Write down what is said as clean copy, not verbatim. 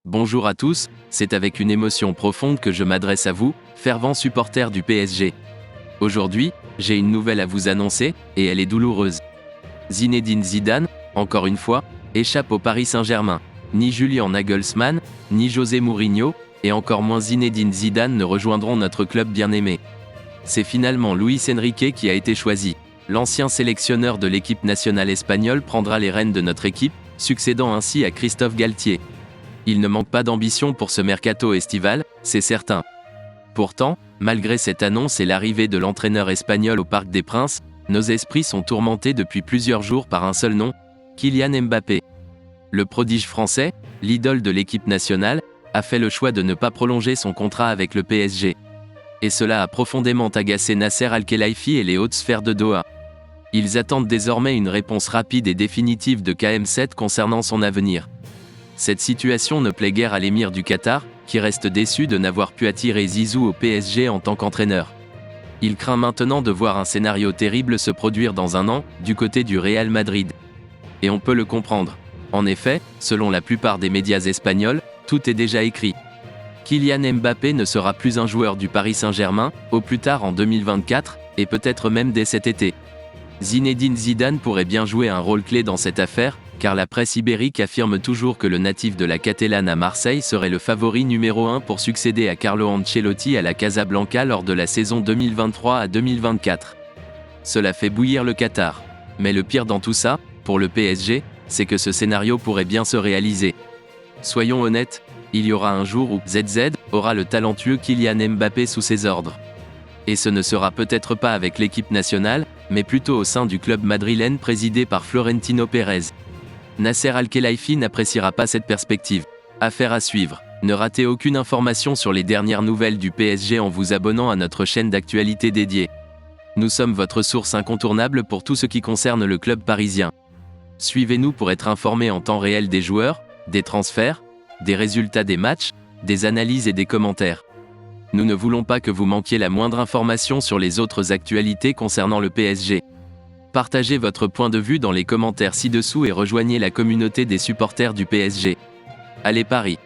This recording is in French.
Bonjour à tous, c'est avec une émotion profonde que je m'adresse à vous, fervents supporters du PSG. Aujourd'hui, j'ai une nouvelle à vous annoncer, et elle est douloureuse. Zinedine Zidane, encore une fois, échappe au Paris Saint-Germain. Ni Julian Nagelsmann, ni José Mourinho, et encore moins Zinedine Zidane ne rejoindront notre club bien-aimé. C'est finalement Luis Enrique qui a été choisi. L'ancien sélectionneur de l'équipe nationale espagnole prendra les rênes de notre équipe, succédant ainsi à Christophe Galtier. Il ne manque pas d'ambition pour ce mercato estival, c'est certain. Pourtant, malgré cette annonce et l'arrivée de l'entraîneur espagnol au Parc des Princes, nos esprits sont tourmentés depuis plusieurs jours par un seul nom, Kylian Mbappé. Le prodige français, l'idole de l'équipe nationale, a fait le choix de ne pas prolonger son contrat avec le PSG. Et cela a profondément agacé Nasser Al-Khelaifi et les hautes sphères de Doha. Ils attendent désormais une réponse rapide et définitive de KM7 concernant son avenir. Cette situation ne plaît guère à l'émir du Qatar, qui reste déçu de n'avoir pu attirer Zizou au PSG en tant qu'entraîneur. Il craint maintenant de voir un scénario terrible se produire dans un an, du côté du Real Madrid. Et on peut le comprendre. En effet, selon la plupart des médias espagnols, tout est déjà écrit. Kylian Mbappé ne sera plus un joueur du Paris Saint-Germain, au plus tard en 2024, et peut-être même dès cet été. Zinedine Zidane pourrait bien jouer un rôle clé dans cette affaire, car la presse ibérique affirme toujours que le natif de la Catalane à Marseille serait le favori numéro 1 pour succéder à Carlo Ancelotti à la Casablanca lors de la saison 2023 à 2024. Cela fait bouillir le Qatar. Mais le pire dans tout ça, pour le PSG, c'est que ce scénario pourrait bien se réaliser. Soyons honnêtes, il y aura un jour où ZZ aura le talentueux Kylian Mbappé sous ses ordres. Et ce ne sera peut-être pas avec l'équipe nationale, mais plutôt au sein du club madrilène présidé par Florentino Pérez. Nasser Al-Khelaifi n'appréciera pas cette perspective. Affaire à suivre. Ne ratez aucune information sur les dernières nouvelles du PSG en vous abonnant à notre chaîne d'actualité dédiée. Nous sommes votre source incontournable pour tout ce qui concerne le club parisien. Suivez-nous pour être informé en temps réel des joueurs, des transferts, des résultats des matchs, des analyses et des commentaires. Nous ne voulons pas que vous manquiez la moindre information sur les autres actualités concernant le PSG. Partagez votre point de vue dans les commentaires ci-dessous et rejoignez la communauté des supporters du PSG. Allez Paris!